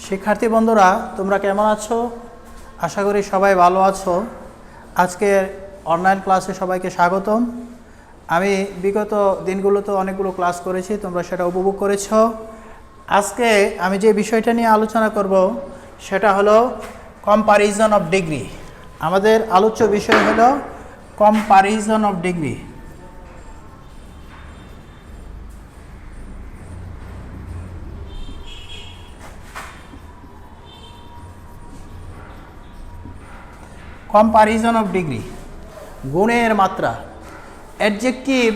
শিক্ষার্থী বন্ধুরা তোমরা কেমন আছো? আশা করি সবাই ভালো আছো। আজকে অনলাইন ক্লাসে সবাইকে স্বাগতম। আমি বিগত দিনগুলোতে অনেকগুলো ক্লাস করেছি, তোমরা সেটা উপভোগ করেছো। আজকে আমি যে বিষয়টা নিয়ে আলোচনা করব সেটা হলো কম্পারিজন অফ ডিগ্রি। আমাদের আলোচ্য বিষয় হলো comparison of degree. Comparison of degree, গুণের মাত্রা। অ্যাডজেক্টিভ,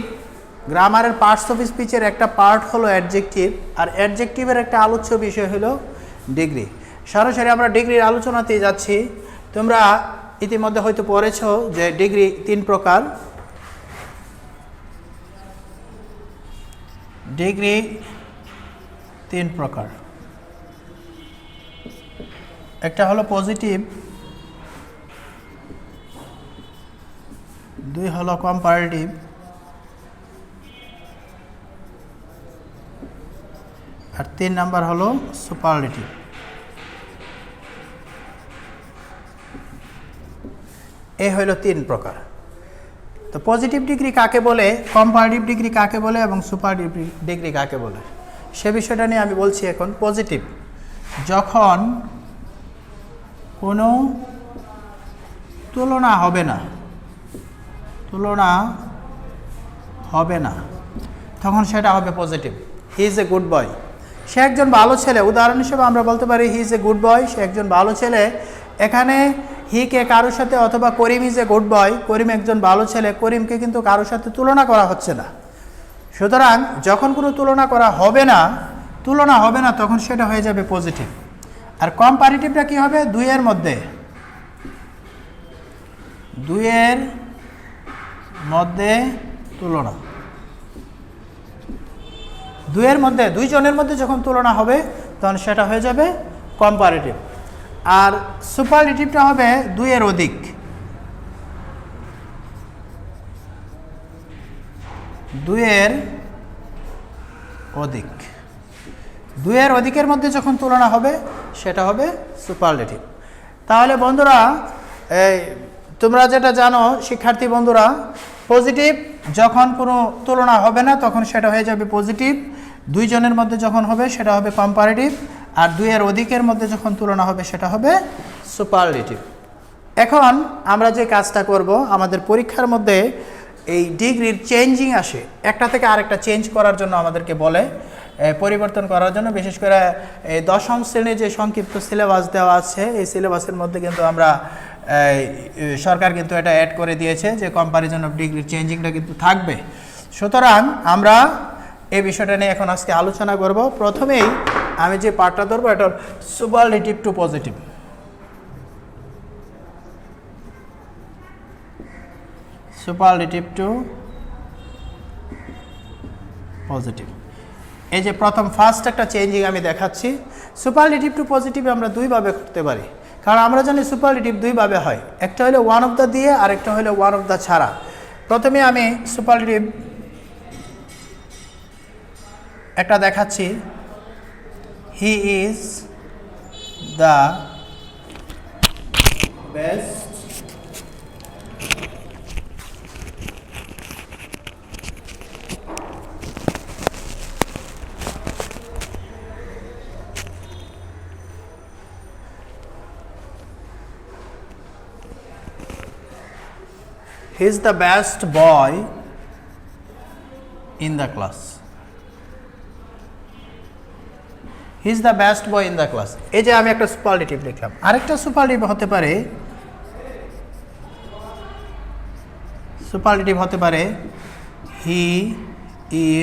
গ্রামারের পার্টস অফ স্পিচের একটা পার্ট হলো অ্যাডজেক্টিভ, আর অ্যাডজেক্টিভের একটা আলোচ্য বিষয় হলো ডিগ্রি। সরাসরি আমরা ডিগ্রির আলোচনাতে যাচ্ছি। তোমরা ইতিমধ্যে হয়তো পড়েছো যে ডিগ্রি তিন প্রকার। ডিগ্রি তিন প্রকার। একটা হলো পজিটিভ, দুই হলো কম্পারেটিভ, আর তিন নাম্বার হলো সুপারলেটিভ। এই হলো তিন প্রকার। তো পজিটিভ ডিগ্রি কাকে বলে, কম্পারেটিভ ডিগ্রি কাকে বলে এবং সুপারলেটিভ ডিগ্রি কাকে বলে, সে বিষয়টা নিয়ে আমি বলছি এখন। পজিটিভ, যখন কোনো তুলনা হবে না তখন সেটা হবে positive. He is a good boy, সে একজন ভালো ছেলে। উদাহরণ হিসেবে আমরা বলতে পারি হি ইজ এ গুড বয়, সে একজন ভালো ছেলে। এখানে হিকে কারোর সাথে, অথবা করিম ইজ এ গুড বয়, করিম একজন ভালো ছেলে, করিমকে কিন্তু কারোর সাথে তুলনা করা হচ্ছে না। সুতরাং যখন কোনো তুলনা হবে না তখন সেটা হয়ে যাবে পজিটিভ। আর কম্পারেটিভটা কি হবে, দুইয়ের মধ্যে তুলনা, দুইজনের মধ্যে যখন তুলনা হবে তখন সেটা হয়ে যাবে কম্পারেটিভ। আর সুপারলেটিভটা হবে দুইয়ের অধিক। দুইয়ের অধিকের মধ্যে যখন তুলনা হবে সেটা হবে সুপারলেটিভ। তাহলে বন্ধুরা, তোমরা যেটা জানো শিক্ষার্থী বন্ধুরা, পজিটিভ যখন কোনো তুলনা হবে না তখন সেটা হয়ে যাবে পজিটিভ, দুইজনের মধ্যে যখন হবে সেটা হবে কম্পারেটিভ, আর দুইয়ের অধিকের মধ্যে যখন তুলনা হবে সেটা হবে সুপারলেটিভ। এখন আমরা যে কাজটা করব, আমাদের পরীক্ষার মধ্যে এই ডিগ্রির চেঞ্জিং আসে, একটা থেকে আরেকটা চেঞ্জ করার জন্য আমাদেরকে বলে, পরিবর্তন করার জন্য। বিশেষ করে এই দশম শ্রেণীর যে সংক্ষিপ্ত সিলেবাস দেওয়া আছে, এই সিলেবাসের মধ্যে কিন্তু আমরা সরকার কিন্তু এটা অ্যাড করে দিয়েছে যে কম্পারিজন অফ ডিগ্রির চেঞ্জিংটা কিন্তু থাকবে। সুতরাং আমরা এই বিষয়টা নিয়ে এখন আজকে আলোচনা করব। প্রথমেই আমি যে পার্টটা ধরবো এটা superlative to positive. Superlative to positive, এই যে প্রথম ফার্স্ট একটা চেঞ্জিং আমি দেখাচ্ছি। সুপারলেটিভ টু পজিটিভ আমরা দুইভাবে করতে পারি, কারণ আমরা জানি সুপারলেটিভ দুইভাবে হয়, একটা হলো ওয়ান অফ দ্য দিয়ে আর একটা হলো ওয়ান অফ দ্য ছাড়া। প্রথমে আমি সুপারলেটিভ একটা দেখাচ্ছি। He is the best he is the best boy in the class. He is the best boy in the class. এই যে আমি একটা সুপারলেটিভ লিখলাম। আরেকটা সুপারলেটিভ হতে পারে he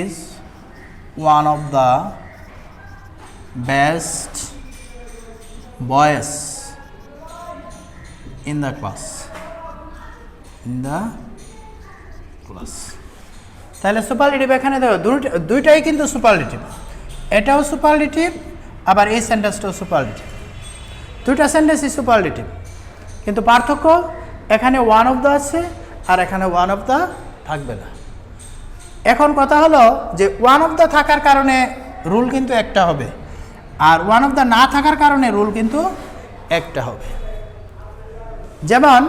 is one of the best boys in the class. তাহলে superlative এখানে দেখো দুইটাই কিন্তু সুপারলেটিভ, এটাও সুপারলেটিভ আবার এই সেন্টেন্সটাও সুপারলেটিভ, দুইটা সেন্টেন্সই সুপারলেটিভ। কিন্তু পার্থক্য এখানে ওয়ান অফ দ্য আছে আর এখানে ওয়ান অফ দ্য থাকবে না। এখন কথা হলো যে ওয়ান অফ দ্য থাকার কারণে রুল কিন্তু একটা হবে, আর ওয়ান অফ দ্য না থাকার কারণে রুল কিন্তু একটা হবে। যেমন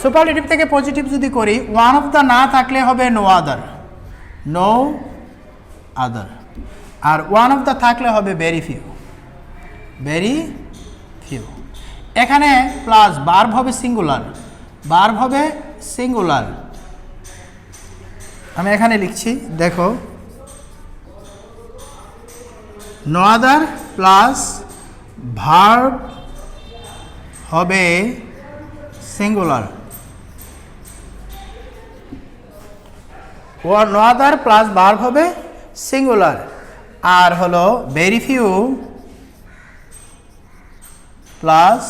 সুপারলেটিভ থেকে পজিটিভ যদি করি, ওয়ান অফ দ্য না থাকলে হবে নো আদার, নো আদার। আর ওয়ান অফ দ্য থাকলে হবে ভেরি ফিউ, ভেরি ফিউ। এখানে প্লাস ভার্ব হবে সিঙ্গুলার, ভার্ব হবে সিঙ্গুলার। আমি এখানে লিখছি, দেখো, নো আদার প্লাস ভার্ব হবে singular, no other plus verb হবে সিঙ্গুলার। আর হলো ভেরি ফিউ প্লাস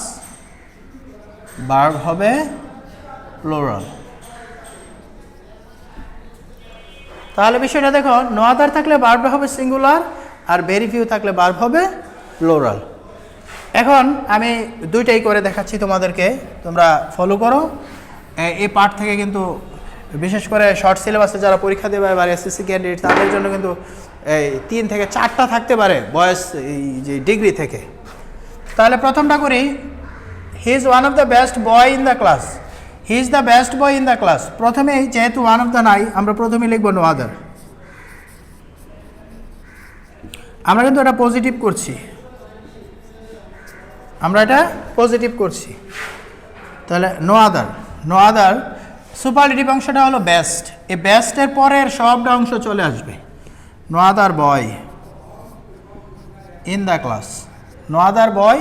ভার্ব হবে প্লুরাল। তাহলে বিষয়টা দেখো, নো আদার থাকলে ভার্ব হবে সিঙ্গুলার, আর ভেরি ফিউ থাকলে ভার্ব হবে প্লুরাল। এখন আমি দুইটাই করে দেখাচ্ছি তোমাদেরকে, তোমরা ফলো করো। এই পার্ট থেকে কিন্তু বিশেষ করে শর্ট সিলেবাসে যারা পরীক্ষা দেবে এবার এসএসসি ক্যান্ডিডেট, তাদের জন্য কিন্তু এই 3 থেকে 4টা থাকতে পারে বয়স, এই যে ডিগ্রি থেকে। তাহলে প্রথমটা করি, he is one of the best boy in the class, he is the best boy in the class. প্রথমেই যেহেতু ওয়ান অফ দ্য নাই, আমরা প্রথমেই লিখবো নো আদার। আমরা কিন্তু এটা পজিটিভ করছি, আমরা এটা পজিটিভ করছি। তাহলে no other, no other superlative অংশটা হলো বেস্ট, এই বেস্টের পরের সবটা অংশ চলে আসবে। No other boy in the class, no other boy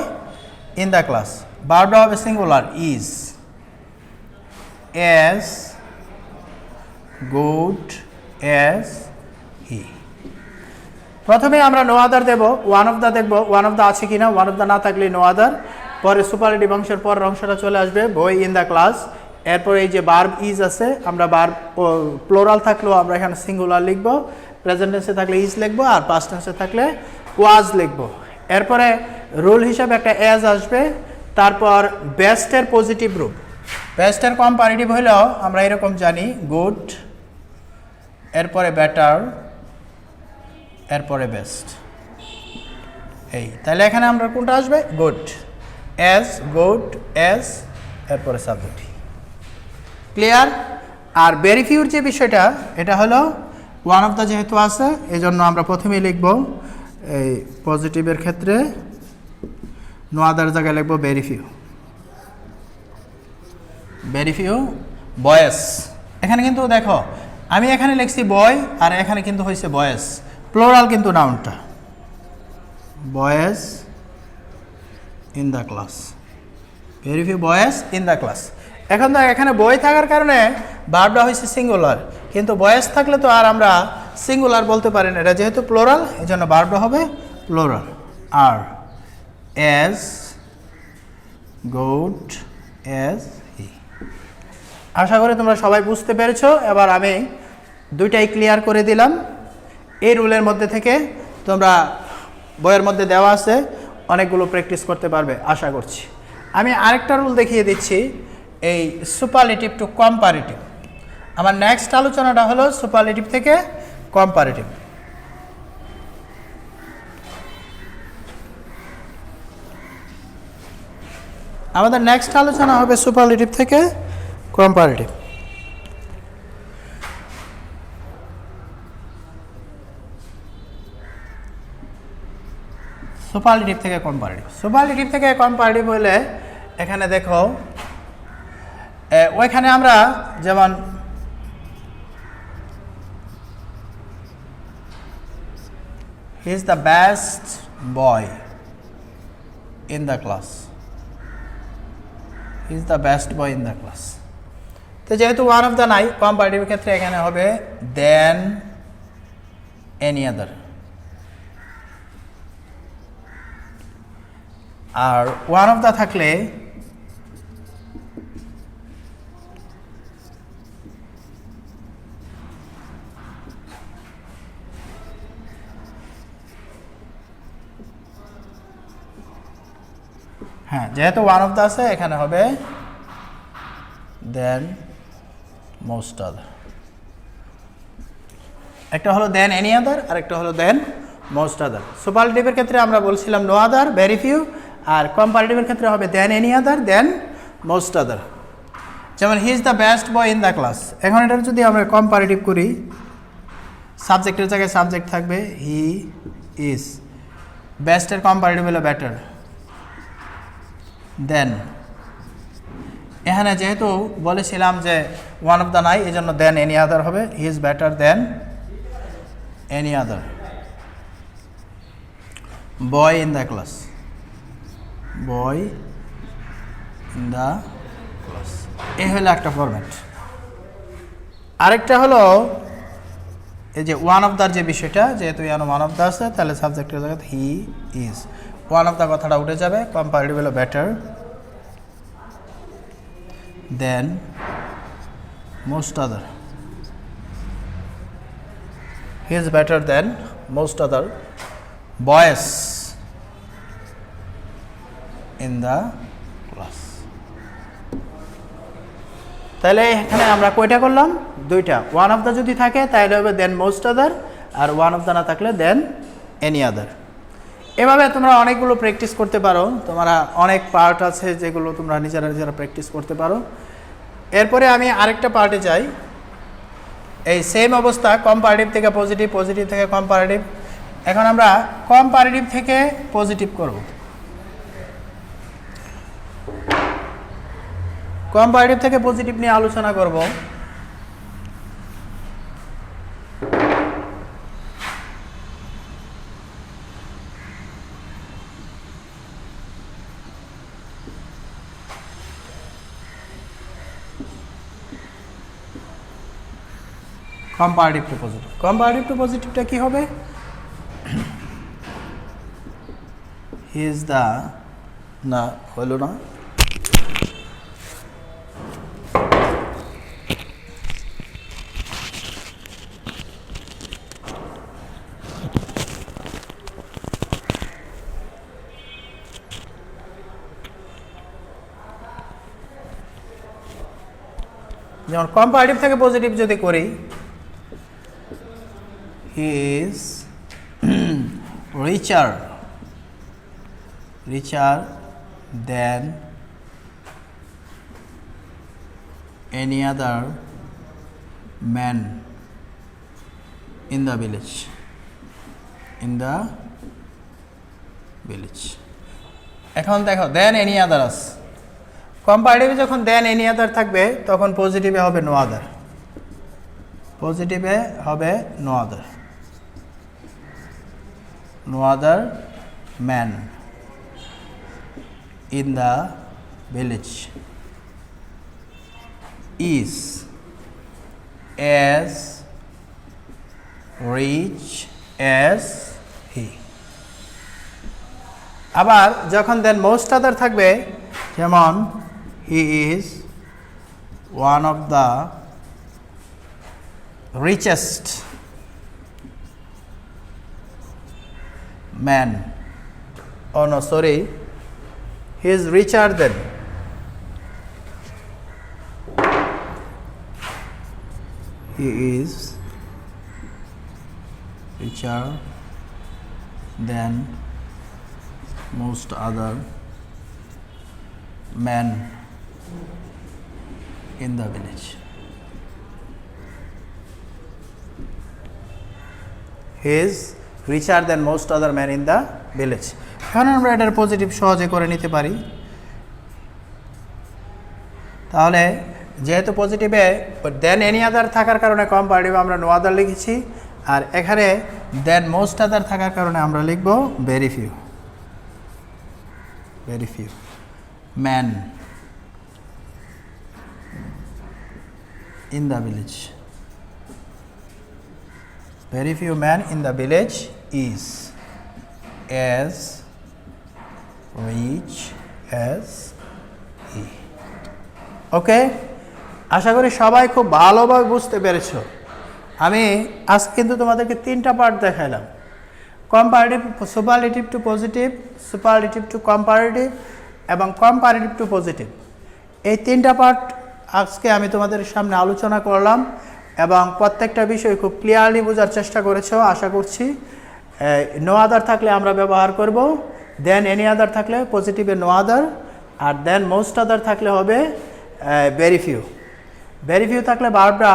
in the class. ভার্বটা হবে singular, is, as good as he. প্রথমে আমরা নো আদার দেবো, ওয়ান অফ দ্য দেখবো ওয়ান অফ দ্য আছে কিনা, ওয়ান অফ দ্য না থাকলে নো আদার। পরে সুপারলেটিভ অংশের পরের অংশটা চলে আসবে, বয় ইন দ্য ক্লাস। এরপর এই যে ভার্ব ইজ আছে, আমরা ভার্ব প্লোরাল থাকলেও আমরা এখানে সিঙ্গুলার লিখবো, প্রেজেন্ট টেন্সে থাকলে ইজ লিখবো, আর পাস্ট টেন্সে থাকলে ওয়াজ লিখবো। এরপরে রুল হিসাবে একটা এজ আসবে। তারপর বেস্টের পজিটিভ রূপ, বেস্টের কম্পারেটিভ হলেও আমরা এরকম জানি, গুড, এরপরে বেটার, এরপরে বেস্ট। এই তাহলে এখানে আমরা কোনটা আসবে, গুড, এস গুড এস, এরপরে subject. Clear? Are very pure যে বিষয়টা, এটা হলো ওয়ান অফ দ্য যেহেতু আছে, এই জন্য আমরা প্রথমেই লিখব এই পজিটিভের ক্ষেত্রে নো আদার জায়গায় লিখব ভেরি ফিউ, ভেরি ফিউ বয়েস। এখানে কিন্তু দেখো আমি এখানে লিখছি বয়, আর এখানে কিন্তু হয়েছে বয়েস, প্লোরাল কিন্তু নাউনটা, boys in the class, very few boys in the class. এখন তো এখানে বই থাকার কারণে ভার্বটা হয়েছে সিঙ্গুলার, কিন্তু বয়েস থাকলে তো আর আমরা সিঙ্গুলার বলতে পারি না, এটা যেহেতু প্লোরাল এই জন্য ভার্বটা হবে প্লোরাল। আর এস গুড এস হি। আশা করি তোমরা সবাই বুঝতে পেরেছো। এবার আমি দুইটাই ক্লিয়ার করে দিলাম। এই রুলের মধ্যে থেকে তোমরা বইয়ের মধ্যে দেওয়া আছে, অনেকগুলো প্র্যাকটিস করতে পারবে আশা করছি। আমি আরেকটা রুল দেখিয়ে দিচ্ছি, এই সুপারলেটিভ টু কম্পারেটিভ। আমার নেক্সট আলোচনাটা হলো সুপারলেটিভ থেকে কম্পারেটিভ। আমাদের নেক্সট আলোচনা হবে সুপারলেটিভ থেকে কম্পারেটিভ। সুপারলেটিভ থেকে কম্পারেটিভ, সুপারলেটিভ থেকে কম্পারেটিভ হলে এখানে দেখো, ওইখানে আমরা যেমন he is the best boy in the class, he is the best boy in the class. তো যেহেতু ওয়ান অফ দ্য নাই, কম্পারেটিভের ক্ষেত্রে এখানে হবে দেন এনি আদার। আর ওয়ান অফ দ্য থাকলে হ্যাঁ, যেহেতু ওয়ান অফ দ্য আছে এখানে হবে দেন মোস্ট আদার। একটা হলো দেন এনি আদার, আর একটা হলো দেন মোস্ট আদার। সুপারলেটিভের ক্ষেত্রে আমরা বলছিলাম নো আদার, ভেরি ফিউ, আর কম্পারেটিভের ক্ষেত্রে হবে দেন এনি আদার, দেন মোস্ট আদার। যেমন he is the best boy in the class, এখন এটার যদি আমরা কম্পারেটিভ করি, সাবজেক্টের জায়গায় সাবজেক্ট থাকবে হি ইজ, বেস্টের কম্পারেটিভ হলো বেটার, দেন এখানে যেহেতু বলেছিলাম যে ওয়ান অফ দ্য নাই, এই জন্য দেন এনি আদার হবে, he is better then any other. Boy in the class, boy in the class, এই হলো একটা ফরম্যাট। আরেকটা হলো এই যে ওয়ান অফ দ্যার যে বিষয়টা, যেহেতু এখানে ওয়ান অফ দ্য আছে তাহলে সাবজেক্টের জায়গায় হি ইজ, ওয়ান অফ দ্য কথাটা উঠে যাবে, কম্পারেটিভ হলো better then most other, he is better then most আদার বয়েস ইন দ্য ক্লাস। তাহলে এখানে আমরা কয়টা করলাম? দুইটা। ওয়ান অফ দ্য যদি থাকে তাহলে হবে দেন মোস্ট আদার, আর ওয়ান অফ দ্য না থাকলে দেন এনি আদার। এভাবে তোমরা অনেকগুলো প্র্যাকটিস করতে পারো, তোমরা অনেক পার্ট আছে যেগুলো তোমরা নিজেরা নিজেরা প্র্যাকটিস করতে পারো। এরপরে আমি আরেকটা পার্টে যাই। এই সেম অবস্থা, কম্পারেটিভ থেকে পজিটিভ, পজিটিভ থেকে কম্পারেটিভ। এখন আমরা কম্পারেটিভ থেকে পজিটিভ করব। কম্পারেটিভ থেকে পজিটিভ নিয়ে আলোচনা করব। Comparative to positive, comparative to পজিটিভটা কি হবে? হি ইজ দ্য, না হলো না, যেমন কম্পারেটিভ থেকে পজিটিভ যদি করি, he is richer, richer than any other man in the village, in the village. এখন দেখো দেন এনি আদার, কম্পারেটিভে যখন দেন এনি আদার থাকবে তখন পজিটিভে হবে নো আদার, পজিটিভে হবে no other, no other man in the village is as rich as he. আবার যখন দেন মোস্ট আদার থাকবে, যেমন he is one of the richest man, oh no sorry, he is richer than, he is richer than most other men in the village. He is richer than most other men in the village. এখন আমরা এটার positive সহজে করে নিতে পারি। তাহলে যেহেতু পজিটিভে দেন any আদার থাকার কারণে কম্পারেটিভ আমরা নো আদার লিখেছি, আর এখানে দেন মোস্ট আদার থাকার কারণে আমরা লিখব very few, very few man in the village, very few men in the village is as rich as he. ওকে, আশা করি সবাই খুব ভালোভাবে বুঝতে পেরেছো। আমি আজ কিন্তু তোমাদেরকে তিনটা পার্ট দেখাইলাম, comparative, superlative to positive, superlative to comparative এবং কম্পারেটিভ টু পজিটিভ। এই তিনটা পার্ট আজকে আমি তোমাদের সামনে আলোচনা করলাম এবং প্রত্যেকটা বিষয় খুব ক্লিয়ারলি বোঝার চেষ্টা করেছো আশা করছি। নো আদার থাকলে আমরা ব্যবহার করব, দেন এনি আদার থাকলে পজিটিভে নো আদার, আর দেন মোস্ট আদার থাকলে হবে ভেরি ফিউ। ভেরি ফিউ থাকলে ভার্বটা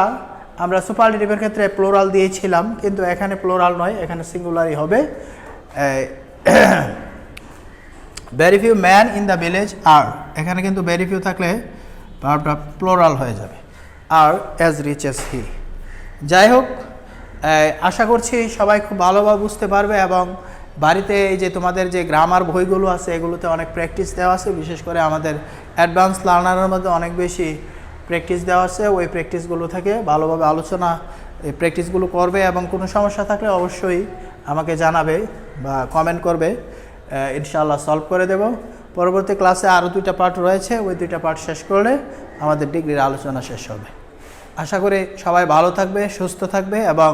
আমরা সুপারলেটিভের ক্ষেত্রে প্লোরাল দিয়েছিলাম, কিন্তু এখানে প্লোরাল নয়, এখানে সিঙ্গুলারই হবে। Very few man in the village আর, এখানে কিন্তু ভেরি ফিউ থাকলে ভার্বটা প্লোরাল হয়ে যাবে, আর অ্যাজ রিচ অ্যাজ হি। যাই হোক, আশা করছি সবাই খুব ভালোভাবে বুঝতে পারবে, এবং বাড়িতে এই যে তোমাদের যে গ্রামার বইগুলো আছে এগুলোতে অনেক প্র্যাকটিস দেওয়া আছে, বিশেষ করে আমাদের অ্যাডভান্স লার্নারের মধ্যে অনেক বেশি প্র্যাকটিস দেওয়া আছে। ওই প্র্যাকটিসগুলো থেকে ভালোভাবে আলোচনা, এই প্র্যাকটিসগুলো করবে, এবং কোনো সমস্যা থাকলে অবশ্যই আমাকে জানাবে বা কমেন্ট করবে, ইনশাআল্লাহ সলভ করে দেব। পরবর্তী ক্লাসে আরও 2টা পার্ট রয়েছে, ওই 2টা পার্ট শেষ করলে আমাদের ডিগ্রির আলোচনা শেষ হবে। আশা করি সবাই ভালো থাকবে, সুস্থ থাকবে এবং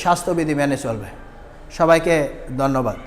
স্বাস্থ্যবিধি মেনে চলবে। সবাইকে ধন্যবাদ।